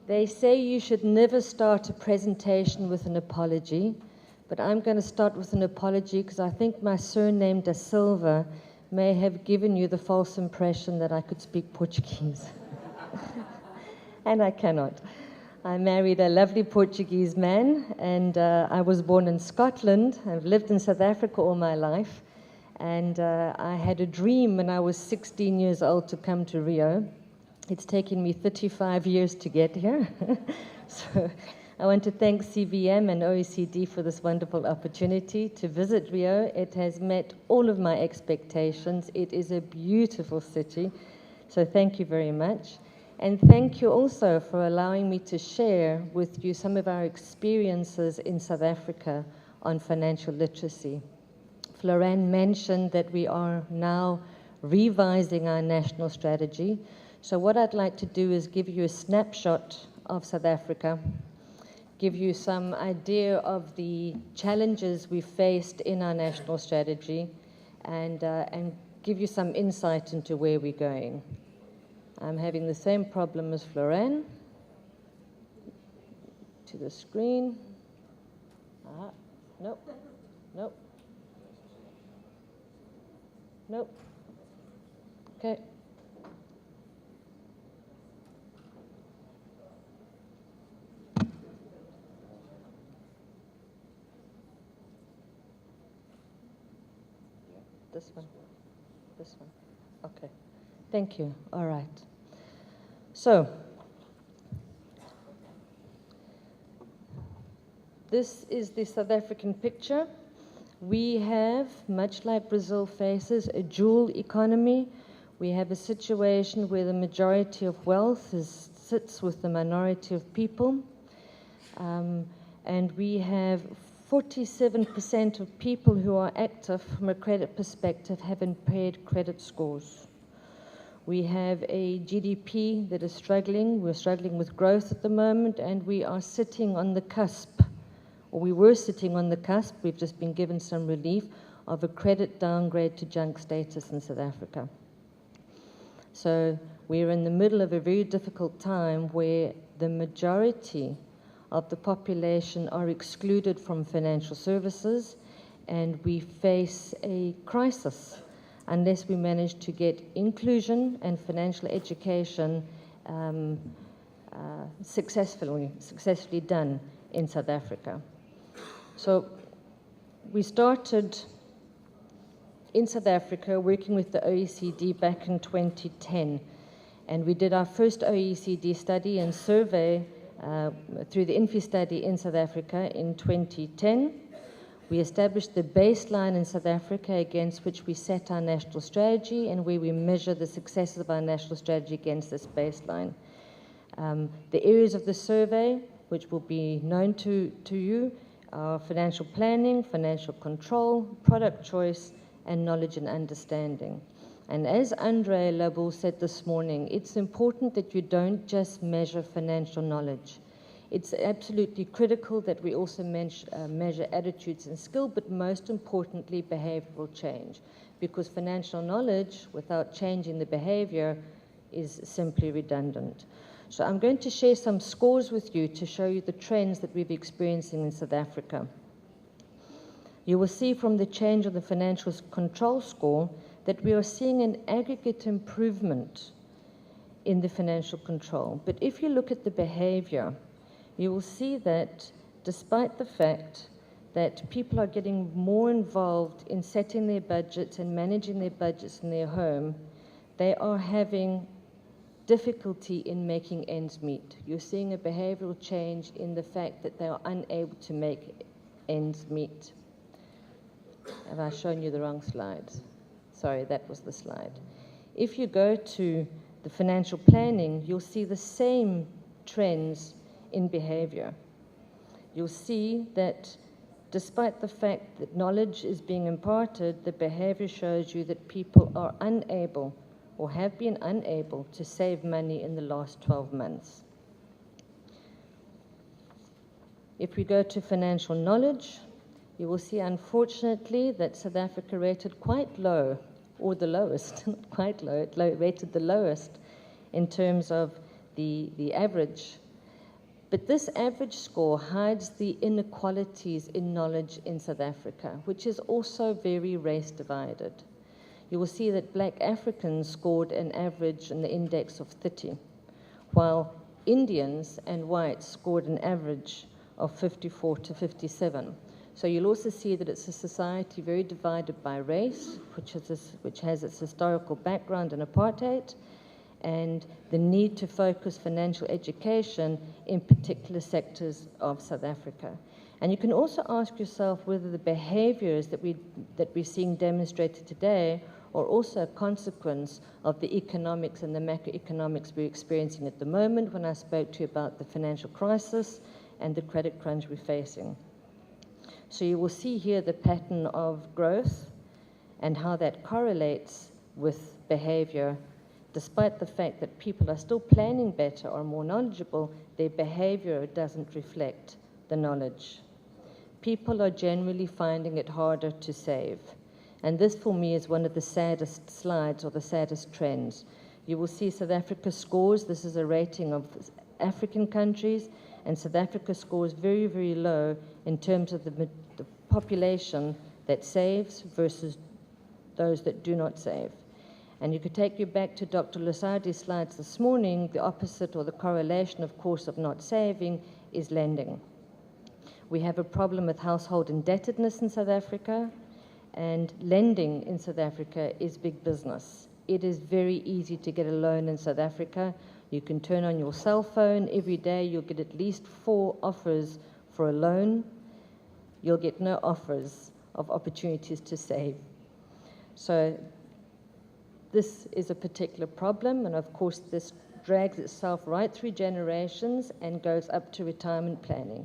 They say you should never start a presentation with an apology, but I'm going to start with an apology because I think my surname, Da Silva, may have given you the false impression that I could speak Portuguese. And I cannot. I married a lovely Portuguese man, and I was born in Scotland. I've lived in South Africa all my life, and I had a dream when I was 16 years old to come to Rio. It's taken me 35 years to get here. So I want to thank CVM and OECD for this wonderful opportunity to visit Rio. It has met all of my expectations. It is a beautiful city, so thank you very much. And thank you also for allowing me to share with you some of our experiences in South Africa on financial literacy. Florine mentioned that we are now revising our national strategy. So what I'd like to do is give you a snapshot of South Africa, give you some idea of the challenges we faced in our national strategy, and give you some insight into where we're going. I'm having the same problem as Florine. To the screen. Nope. Nope. Nope. Okay. This one. This one. Okay. Thank you. All right. So, this is the South African picture. We have, much like Brazil faces, a dual economy. We have a situation where the majority of wealth sits with the minority of people. And we have 47% of people who are active from a credit perspective have impaired credit scores. We have a GDP that is struggling. We're struggling with growth at the moment, and we are sitting on the cusp, or we were sitting on the cusp, we've just been given some relief, of a credit downgrade to junk status in South Africa. So we're in the middle of a very difficult time where the majority of the population are excluded from financial services, and we face a crisis unless we manage to get inclusion and financial education successfully done in South Africa. So we started in South Africa working with the OECD back in 2010, and we did our first OECD study and survey through the INFI study in South Africa in 2010. We established the baseline in South Africa against which we set our national strategy and where we measure the successes of our national strategy against this baseline. The areas of the survey, which will be known to you, are financial planning, financial control, product choice, and knowledge and understanding. And as Andre Labou said this morning, it's important that you don't just measure financial knowledge. It's absolutely critical that we also measure attitudes and skill, but most importantly, behavioral change. Because financial knowledge without changing the behavior is simply redundant. So I'm going to share some scores with you to show you the trends that we've experiencing in South Africa. You will see from the change of the financial control score that we are seeing an aggregate improvement in the financial control. But if you look at the behavior, you will see that despite the fact that people are getting more involved in setting their budgets and managing their budgets in their home, they are having difficulty in making ends meet. You're seeing a behavioral change in the fact that they are unable to make ends meet. Have I shown you the wrong slides? Sorry, that was the slide. If you go to the financial planning, you'll see the same trends in behavior. You'll see that despite the fact that knowledge is being imparted, the behavior shows you that people are unable or have been unable to save money in the last 12 months. If we go to financial knowledge, you will see, unfortunately, that South Africa rated quite low, or the lowest, not quite low, it rated the lowest in terms of the average But this average score hides the inequalities in knowledge in South Africa, which is also very race divided. You will see that black Africans scored an average in the index of 30, while Indians and whites scored an average of 54 to 57. So you'll also see that it's a society very divided by race, which has its historical background in apartheid, and the need to focus financial education in particular sectors of South Africa. And you can also ask yourself whether the behaviors that we're seeing demonstrated today are also a consequence of the economics and the macroeconomics we're experiencing at the moment, when I spoke to you about the financial crisis and the credit crunch we're facing. So you will see here the pattern of growth and how that correlates with behavior. Despite the fact that people are still planning better or more knowledgeable, their behavior doesn't reflect the knowledge. People are generally finding it harder to save. And this, for me, is one of the saddest slides or the saddest trends. You will see South Africa scores. This is a rating of African countries, and South Africa scores very, very low in terms of the population that saves versus those that do not save. And you could take you back to Dr. Lusadi's slides this morning. The opposite, or the correlation, of course, of not saving is lending. We have a problem with household indebtedness in South Africa, and lending in South Africa is big business. It is very easy to get a loan in South Africa. You can turn on your cell phone. Every day you'll get at least 4 offers for a loan. You'll get no offers of opportunities to save. So this is a particular problem, and of course this drags itself right through generations and goes up to retirement planning.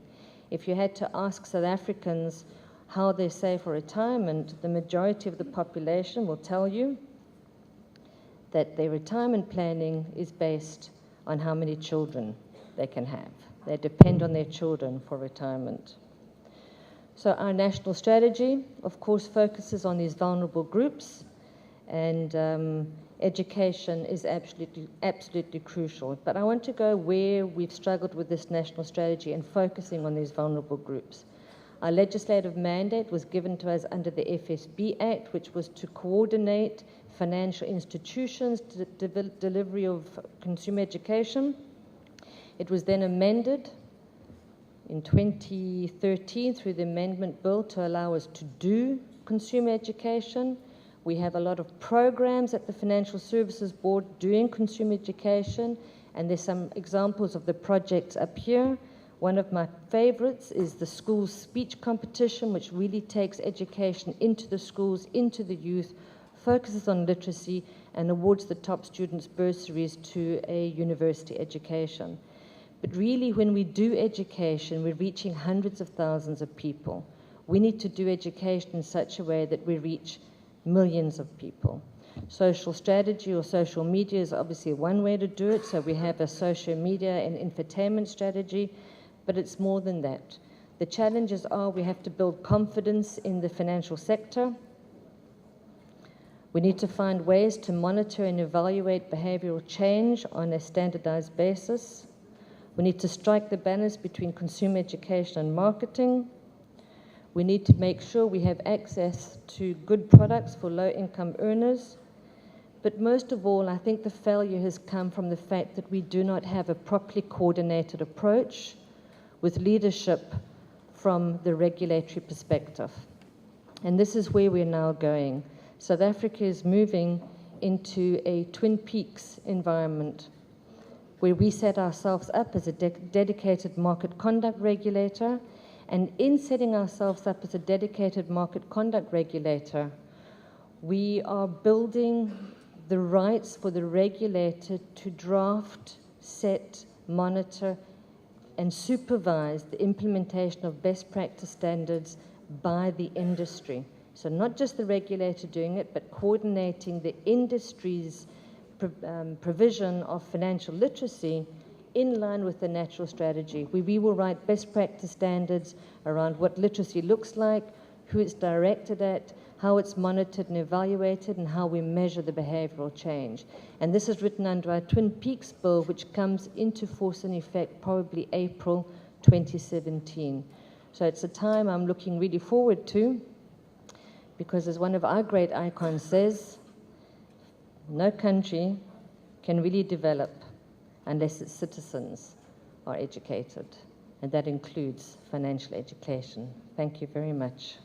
If you had to ask South Africans how they save for retirement, the majority of the population will tell you that their retirement planning is based on how many children they can have. They depend on their children for retirement. So our national strategy, of course, focuses on these vulnerable groups, and education is absolutely crucial. But I want to go where we've struggled with this national strategy and focusing on these vulnerable groups. Our legislative mandate was given to us under the FSB Act, which was to coordinate financial institutions to delivery of consumer education. It was then amended in 2013 through the amendment bill to allow us to do consumer education. We have a lot of programs at the Financial Services Board doing consumer education, and there's some examples of the projects up here. One of my favorites is the school speech competition, which really takes education into the schools, into the youth, focuses on literacy, and awards the top students bursaries to a university education. But really, when we do education, we're reaching hundreds of thousands of people. We need to do education in such a way that we reach millions of people. Social strategy or social media is obviously one way to do it. So we have a social media and infotainment strategy, but it's more than that. The challenges are we have to build confidence in the financial sector. We need to find ways to monitor and evaluate behavioral change on a standardized basis. We need to strike the balance between consumer education and marketing. We need to make sure we have access to good products for low-income earners. But most of all, I think the failure has come from the fact that we do not have a properly coordinated approach with leadership from the regulatory perspective. And this is where we're now going. South Africa is moving into a Twin Peaks environment where we set ourselves up as a dedicated market conduct regulator. And in setting ourselves up as a dedicated market conduct regulator, we are building the rights for the regulator to draft, set, monitor, and supervise the implementation of best practice standards by the industry. So not just the regulator doing it, but coordinating the industry's provision of financial literacy in line with the national strategy. We will write best practice standards around what literacy looks like, who it's directed at, how it's monitored and evaluated, and how we measure the behavioral change. And this is written under our Twin Peaks Bill, which comes into force and effect probably April 2017. So it's a time I'm looking really forward to, because as one of our great icons says, no country can really develop unless its citizens are educated, and that includes financial education. Thank you very much.